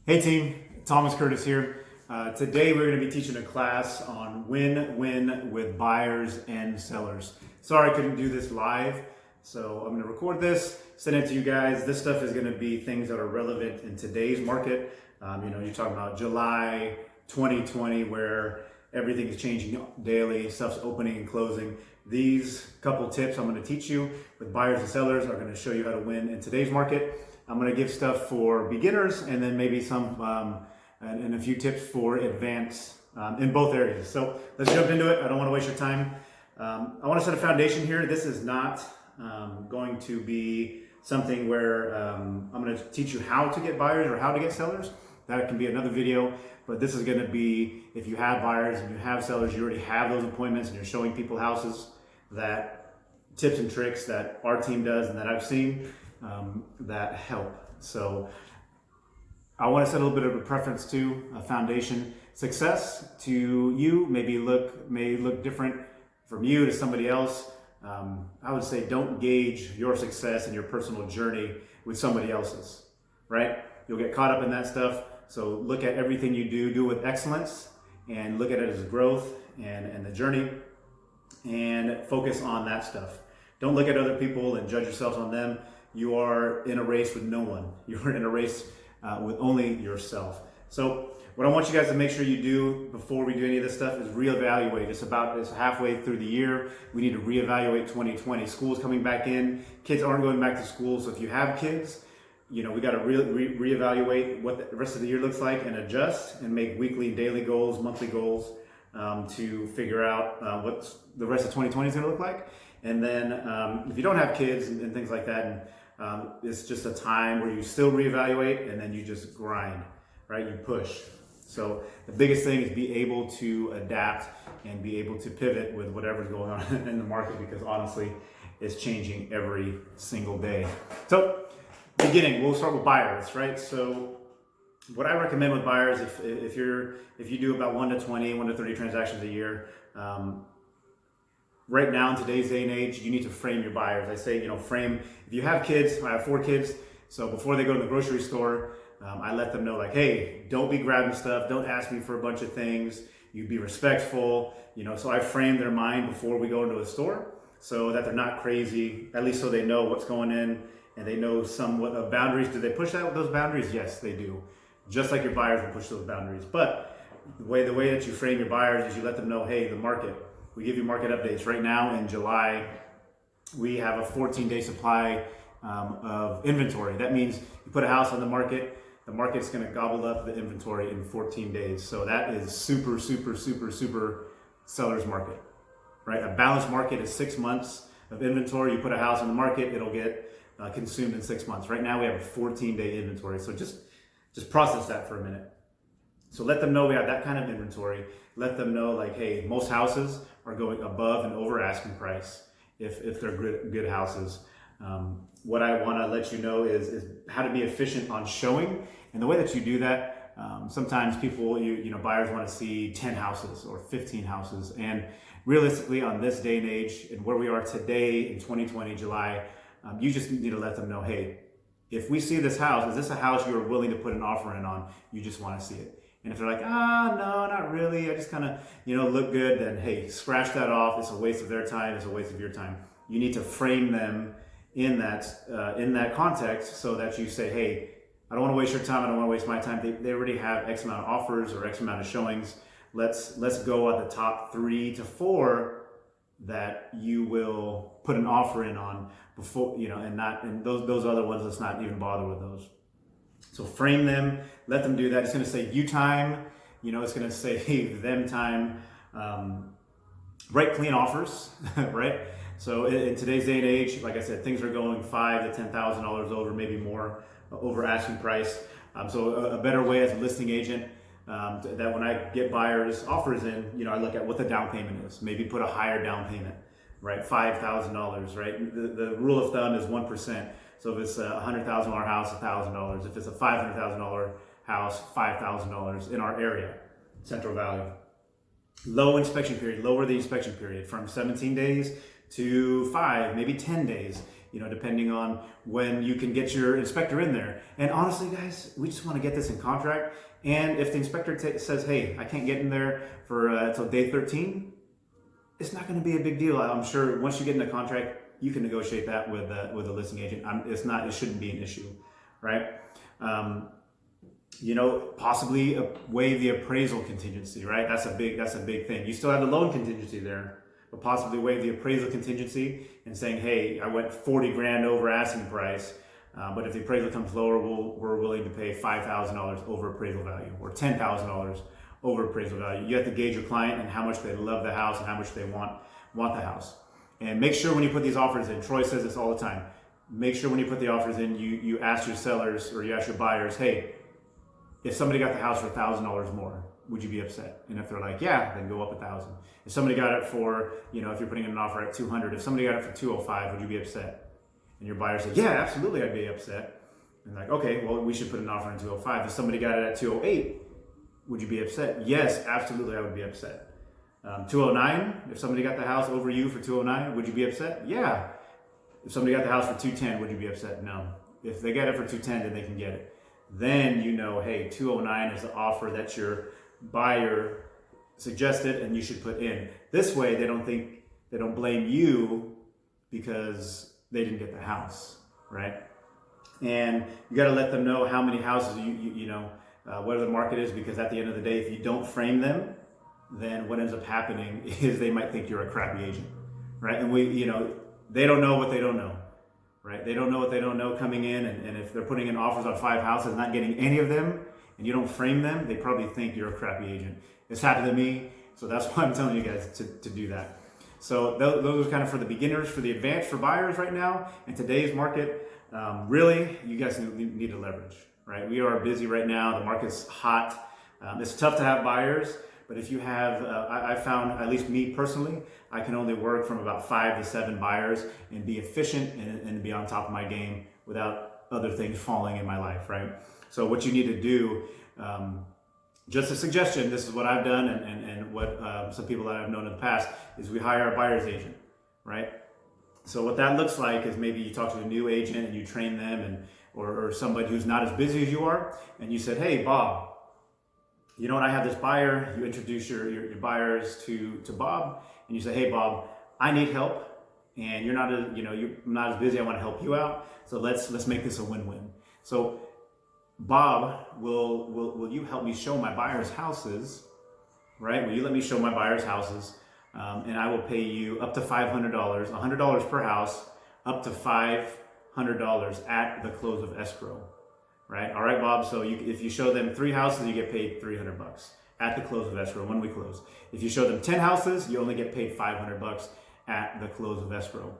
Hey team, Thomas Curtis here. Today we're going to be teaching a class on win-win with buyers and sellers. Sorry I couldn't do this live, so I'm going to record this, send it to you guys. This stuff is going to be things that are relevant in today's market. You're talking about July 2020 where everything is changing daily, stuff's opening and closing. These couple tips I'm going to teach you with buyers and sellers are going to show you how to win in today's market. I'm going to give stuff for beginners and then maybe some and a few tips for advanced in both areas. So let's jump into it. I don't want to waste your time. I want to set a foundation here. This is not going to be something where I'm going to teach you how to get buyers or how to get sellers. That can be another video, but this is going to be if you have buyers and you have sellers, you already have those appointments and you're showing people houses, that tips and tricks that our team does and that I've seen that help. So I want to set a little bit of a preference to a foundation. Success to you may look different from you to somebody else. I would say don't gauge your success and your personal journey with somebody else's, right? You'll get caught up in that stuff. So look at everything you do with excellence and look at it as growth and the journey and focus on that stuff. Don't look at other people and judge yourself on them. You are in a race with no one. You're in a race with only yourself. So what I want you guys to make sure you do before we do any of this stuff is reevaluate. It's halfway through the year. We need to reevaluate 2020. School's coming back in. Kids aren't going back to school. So if you have kids, we got to reevaluate what the rest of the year looks like and adjust and make weekly, daily goals, monthly goals to figure out what the rest of 2020 is going to look like. And then if you don't have kids and things like that, it's just a time where you still reevaluate and then you just grind, right? You push. So the biggest thing is be able to adapt and be able to pivot with whatever's going on in the market, because honestly, it's changing every single day. So beginning, we'll start with buyers, right? So what I recommend with buyers, if you do about 1 to 20, 1 to 30 transactions a year, right now in today's day and age, you need to frame your buyers. I say, frame. If you have kids, I have 4 kids, so before they go to the grocery store, I let them know, like, hey, don't be grabbing stuff. Don't ask me for a bunch of things. You be respectful. So I frame their mind before we go into a store so that they're not crazy, at least so they know what's going in and they know somewhat of boundaries. Do they push those boundaries? Yes, they do. Just like your buyers will push those boundaries. But the way that you frame your buyers is you let them know, hey, the market. We give you market updates. Right now in July, we have a 14-day supply of inventory. That means you put a house on the market's going to gobble up the inventory in 14 days. So that is super, super, super, super seller's market, right? A balanced market is 6 months of inventory. You put a house on the market, it'll get consumed in 6 months. Right now we have a 14-day inventory. So just process that for a minute. So let them know we have that kind of inventory. Let them know, like, hey, most houses are going above and over asking price if they're good houses. What I want to let you know is how to be efficient on showing. And the way that you do that, sometimes people, buyers want to see 10 houses or 15 houses. And realistically, on this day and age and where we are today in 2020, July, you just need to let them know, hey, if we see this house, is this a house you're willing to put an offer in on? You just want to see it. And if they're like, no, not really, I just kind of, look good, then hey, scratch that off. It's a waste of their time. It's a waste of your time. You need to frame them in that context so that you say, hey, I don't want to waste your time. I don't want to waste my time. They already have X amount of offers or X amount of showings. Let's go at the top 3 to 4 that you will put an offer in on before, and those other ones, let's not even bother with those. So frame them, let them do that. It's going to save you time. It's going to save them time. Write clean offers, right? So in today's day and age, like I said, things are going $5,000 to $10,000 over, maybe more, over asking price. So a better way as a listing agent, that when I get buyers offers in, I look at what the down payment is. Maybe put a higher down payment, right? $5,000, right? The rule of thumb is 1%. So if it's a $100,000 house, $1,000. If it's a $500,000 house, $5,000 in our area, Central Valley. Low inspection period, lower the inspection period from 17 days to 5, maybe 10 days, depending on when you can get your inspector in there. And honestly, guys, we just want to get this in contract. And if the inspector says, hey, I can't get in there for until day 13, it's not going to be a big deal. I'm sure once you get in the contract, you can negotiate that with a listing agent. It shouldn't be an issue, right? Possibly waive the appraisal contingency, right? That's a big thing. You still have the loan contingency there, but possibly waive the appraisal contingency and saying, hey, I went 40 grand over asking price, but if the appraisal comes lower, we're willing to pay $5,000 over appraisal value or $10,000 over appraisal value. You have to gauge your client and how much they love the house and how much they want the house. And make sure when you put these offers in, Troy says this all the time, make sure when you put the offers in, you ask your sellers or you ask your buyers, hey, if somebody got the house for $1,000 more, would you be upset? And if they're like, yeah, then go up 1,000. If somebody got it for, if you're putting in an offer at 200, if somebody got it for 205, would you be upset? And your buyer said, yeah, absolutely, I'd be upset. And like, okay, well, we should put an offer in 205. If somebody got it at 208, would you be upset? Yes, absolutely, I would be upset. 209, if somebody got the house over you for 209, would you be upset? Yeah. If somebody got the house for 210, would you be upset? No. If they get it for 210, then they can get it. Then hey, 209 is the offer that your buyer suggested and you should put in. This way, they don't blame you because they didn't get the house, right? And you got to let them know how many houses what the market is, because at the end of the day, if you don't frame them, then what ends up happening is they might think you're a crappy agent, right? And they don't know what they don't know, right? They don't know what they don't know coming in, and if they're putting in offers on 5 houses, not getting any of them, and you don't frame them, they probably think you're a crappy agent. It's happened to me, so that's why I'm telling you guys to do that. So those are kind of for the beginners. For the advanced, for buyers right now in today's market, really, you guys need to leverage, right? We are busy right now. The market's hot. It's tough to have buyers. But if you have, I found, at least me personally, I can only work from about 5 to 7 buyers and be efficient and be on top of my game without other things falling in my life, right? So what you need to do, just a suggestion, this is what I've done and what some people that I've known in the past, is we hire a buyer's agent, right? So what that looks like is maybe you talk to a new agent and you train them, or somebody who's not as busy as you are, and you said, hey, Bob, you know what, I have this buyer. You introduce your buyers to Bob, and you say, hey, Bob, I need help, and you're not as busy. I want to help you out. So let's make this a win-win. So Bob, will you help me show my buyers' houses, right? Will you let me show my buyers' houses? And I will pay you up to $500, $100 per house, up to $500 at the close of escrow. Right? All right, Bob. So if you show them 3 houses, you get paid $300 at the close of escrow when we close. If you show them 10 houses, you only get paid $500 at the close of escrow.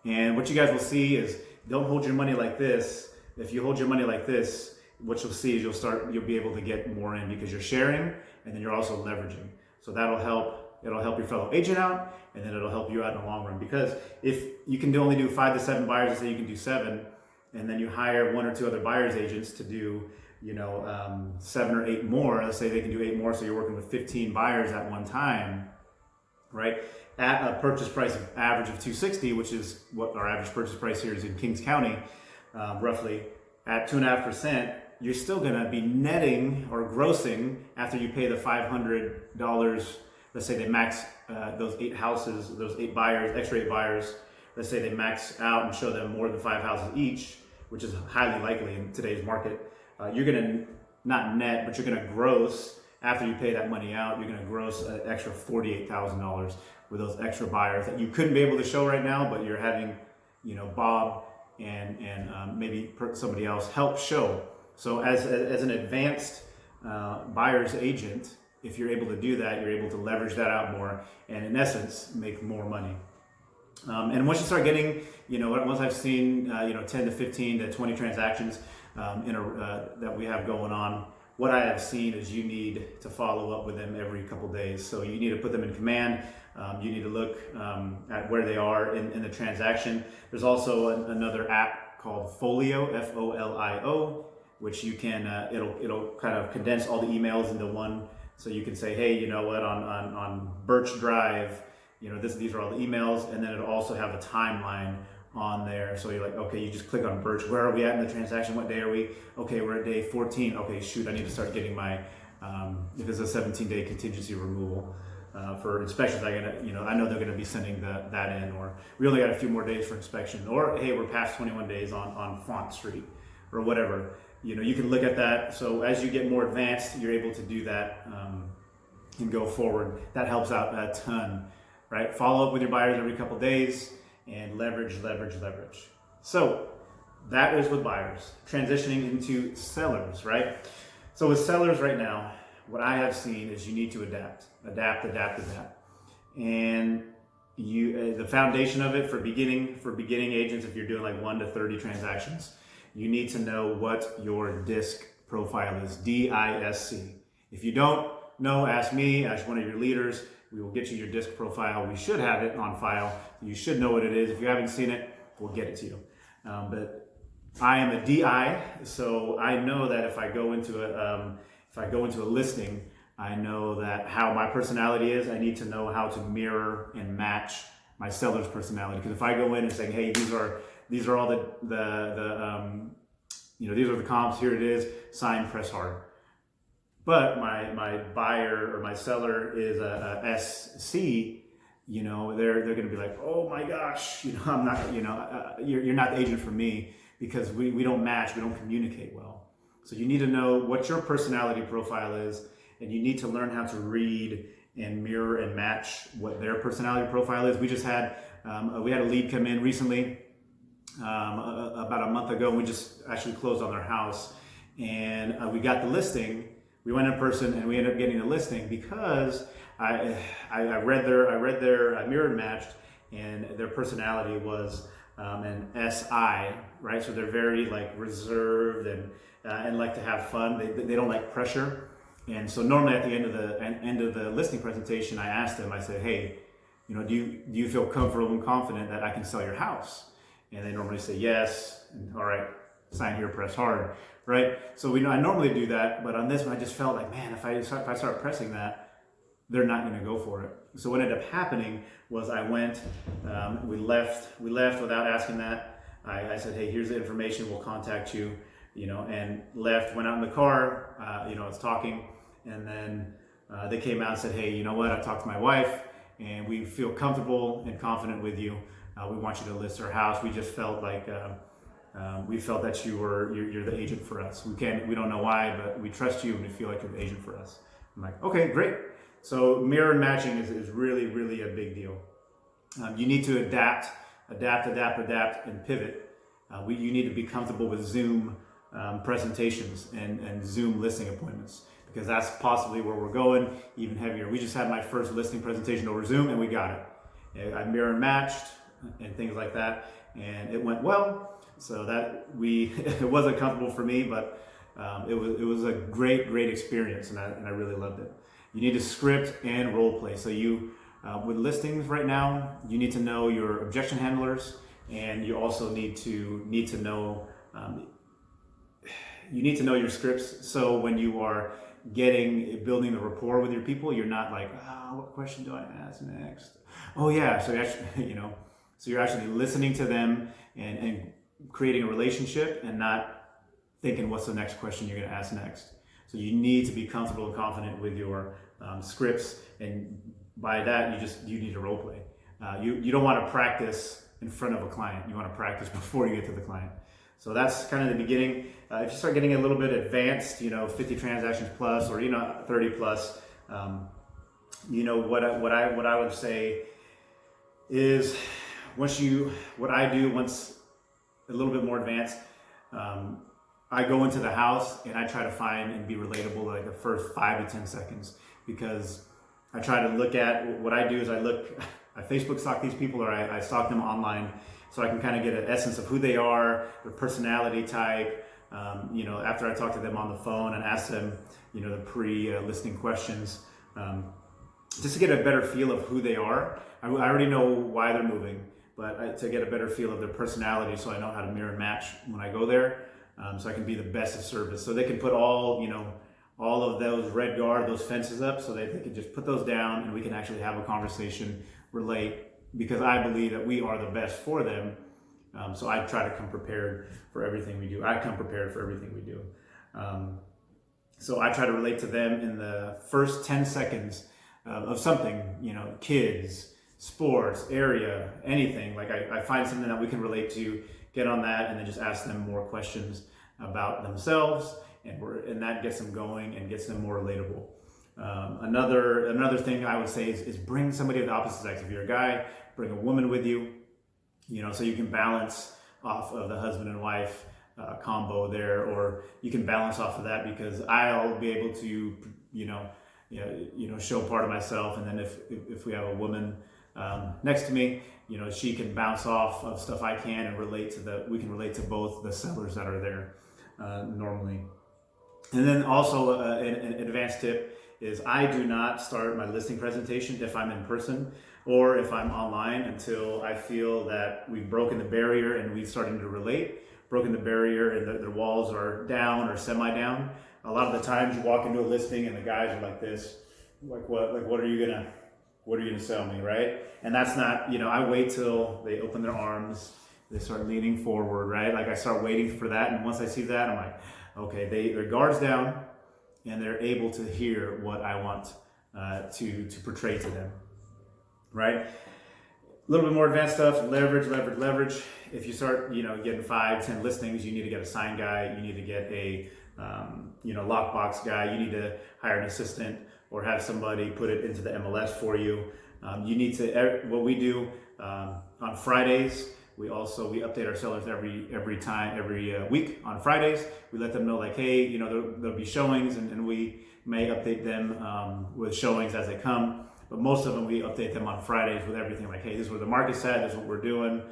And what you guys will see is, don't hold your money like this. If you hold your money like this, what you'll see is you'll be able to get more in because you're sharing, and then you're also leveraging. So that'll help. It'll help your fellow agent out, and then it'll help you out in the long run. Because if you can only do 5 to 7 buyers, let's say you can do 7. And then you hire 1 or 2 other buyer's agents to do, 7 or 8 more. Let's say they can do 8 more, so you're working with 15 buyers at one time, right? At a purchase price of average of $260, which is what our average purchase price here is in Kings County, roughly at 2.5%. You're still going to be netting or grossing after you pay the $500. Let's say they max those 8 houses, those 8 buyers, extra 8 buyers. Let's say they max out and show them more than 5 houses each, which is highly likely in today's market. You're going to not net, but you're going to gross, after you pay that money out, you're going to gross an extra $48,000 with those extra buyers that you couldn't be able to show right now, but you're having, Bob and maybe somebody else help show. So as an advanced buyer's agent, if you're able to do that, you're able to leverage that out more and in essence, make more money. And once you start getting, once I've seen, 10 to 15 to 20 transactions that we have going on, what I have seen is you need to follow up with them every couple days. So you need to put them in command. You need to look at where they are in the transaction. There's also another app called Folio, Folio, which you can, it'll kind of condense all the emails into one. So you can say, hey, you know what, on Birch Drive, these are all the emails, and then it'll also have a timeline on there. So you're like, okay, you just click on Birch. Where are we at in the transaction? What day are we? Okay, we're at day 14. Okay, shoot, I need to start getting my, if it's a 17-day contingency removal for inspections, I know they're gonna be sending that in, or we only got a few more days for inspection, or hey, we're past 21 days on Font Street, or whatever. You can look at that. So as you get more advanced, you're able to do that and go forward. That helps out a ton, right? Follow up with your buyers every couple days and leverage. So that is with buyers. Transitioning into sellers, right? So with sellers right now, what I have seen is you need to adapt. And the foundation of it for beginning agents, if you're doing like 1 to 30 transactions, you need to know what your DISC profile is, DISC. If you don't know, ask me, ask one of your leaders. We will get you your DISC profile. We should have it on file. You should know what it is. If you haven't seen it, we'll get it to you. But I am a DI, so I know that if I go into a listing, I know that how my personality is. I need to know how to mirror and match my seller's personality. Because if I go in and say, hey, these are all these are the comps. Here it is. Sign, press hard. But my buyer or my seller is a SC, they're going to be like, oh my gosh, I'm not, you're not the agent for me, because we don't match, we don't communicate well. So you need to know what your personality profile is, and you need to learn how to read and mirror and match what their personality profile is. We just had we had a lead come in recently, about a month ago, and we just actually closed on their house, and we got the listing. We went in person and we ended up getting the listing because I mirrored matched, and their personality was an SI, right? So they're very like reserved and like to have fun. They don't like pressure. And so normally at the end of the listing presentation, I asked them, I said, hey, do you feel comfortable and confident that I can sell your house? And they normally say yes, and all right, sign here, press hard, right? So I normally do that, but on this one, I just felt like, man, if I start pressing that, they're not going to go for it. So what ended up happening was I went, we left without asking that. I said, hey, here's the information, we'll contact you, and left, went out in the car, I was talking, and then they came out and said, hey, you know what, I talked to my wife, and we feel comfortable and confident with you. We want you to list our house. We just felt like we felt that you're the agent for us. We don't know why, but we trust you and we feel like you're the agent for us. I'm like, okay, great. So mirror matching is really, really a big deal. You need to adapt, and pivot. You need to be comfortable with Zoom presentations and Zoom listing appointments, because that's possibly where we're going even heavier. We just had my first listing presentation over Zoom and we got it. I mirror matched and things like that, and it went well. So that it wasn't comfortable for me, but it was a great experience, and I really loved it. You need to script and role play. So with listings right now, you need to know your objection handlers, and you also need to know your scripts. So when you are building the rapport with your people, you're not like, what question do I ask next? Oh yeah, so you're actually listening to them and creating a relationship, and not thinking what's the next question you're going to ask next. So you need to be comfortable and confident with your scripts, and by that you need to role play. You don't want to practice in front of a client. You want to practice before you get to the client. So that's kind of the beginning. If you start getting a little bit advanced, 50 transactions plus, or 30 plus, what I would say is once a little bit more advanced, I go into the house and I try to find and be relatable like the first 5 to 10 seconds, because I try to look at what I do is I Facebook stalk these people, or I stalk them online, so I can kind of get an essence of who they are, their personality type. After I talk to them on the phone and ask them, the pre-listing questions, just to get a better feel of who they are. I already know why they're moving, but to get a better feel of their personality, so I know how to mirror and match when I go there, so I can be the best of service. So they can put all of those red guard, those fences up, so they can just put those down, and we can actually have a conversation relate, because I believe that we are the best for them. So I try to come prepared for everything we do. I come prepared for everything we do. So I try to relate to them in the first 10 seconds of something, kids, sports, area, anything. Like I find something that we can relate to, get on that, and then just ask them more questions about themselves, and that gets them going and gets them more relatable. Another thing I would say is bring somebody of the opposite sex. If you're a guy, bring a woman with you, so you can balance off of the husband and wife combo there, or you can balance off of that, because I'll be able to, show part of myself, and then if we have a woman next to me, she can bounce off of stuff I can, and we can relate to both the sellers that are there normally. And then also an advanced tip is I do not start my listing presentation if I'm in person or if I'm online until I feel that we've broken the barrier and we've started to relate, broken the barrier and the walls are down or semi-down. A lot of the times you walk into a listing and the guys are like this, like what are you gonna sell me, right? And that's not, I wait till they open their arms, they start leaning forward, right? Like I start waiting for that, and once I see that, I'm like, okay, their guard's down, and they're able to hear what I want to portray to them, right? A little bit more advanced stuff, leverage. If you start, getting 5-10 listings, you need to get a sign guy, you need to get a, lockbox guy, you need to hire an assistant or have somebody put it into the MLS for you. You need to, what we do on Fridays, we update our sellers every week on Fridays. We let them know, like, hey, there'll be showings, and we may update them with showings as they come. But most of them, we update them on Fridays with everything, like, hey, this is where the market's at, this is what we're doing.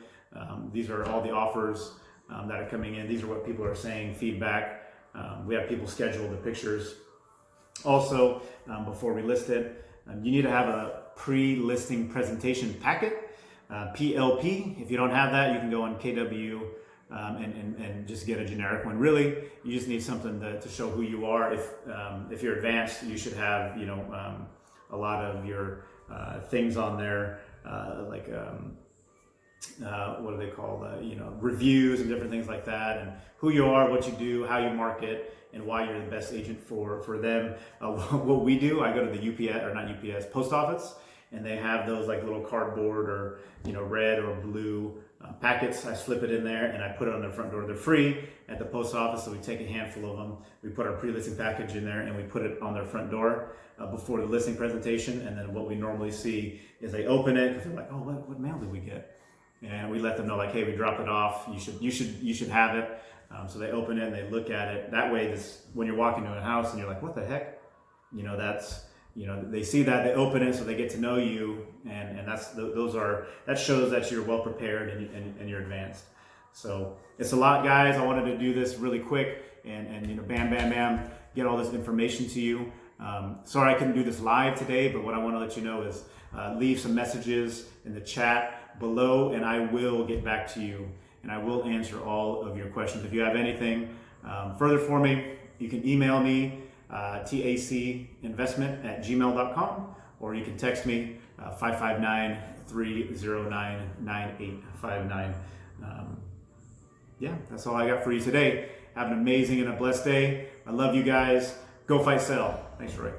These are all the offers that are coming in. These are what people are saying, feedback. We have people schedule the pictures. Also, before we list it, you need to have a pre-listing presentation packet. PLP. If you don't have that, you can go on KW and just get a generic one. Really, you just need something to show who you are. If you're advanced, you should have a lot of your things on there, like what do they call reviews and different things like that, and who you are, what you do, how you market, and why you're the best agent for them. What we do, I go to the UPS, or not UPS, post office, and they have those like little cardboard or red or blue packets. I slip it in there and I put it on their front door. They're free at the post office, so we take a handful of them. We put our pre-listing package in there and we put it on their front door before the listing presentation. And then what we normally see is they open it because they're like, oh, what mail did we get? And we let them know, like, hey, we dropped it off. You should have it. So they open it and they look at it. That way, when you're walking to a house and you're like, what the heck? They see that, they open it, so they get to know you, and that shows that you're well prepared and you're advanced. So it's a lot, guys. I wanted to do this really quick and bam, get all this information to you. Sorry I couldn't do this live today, but what I want to let you know is leave some messages in the chat below, and I will get back to you, and I will answer all of your questions. If you have anything further for me, you can email me, tacinvestment@gmail.com, or you can text me 559-309-9859. That's all I got for you today. Have an amazing and a blessed day. I love you guys. Go fight, sell. Thanks, Roy.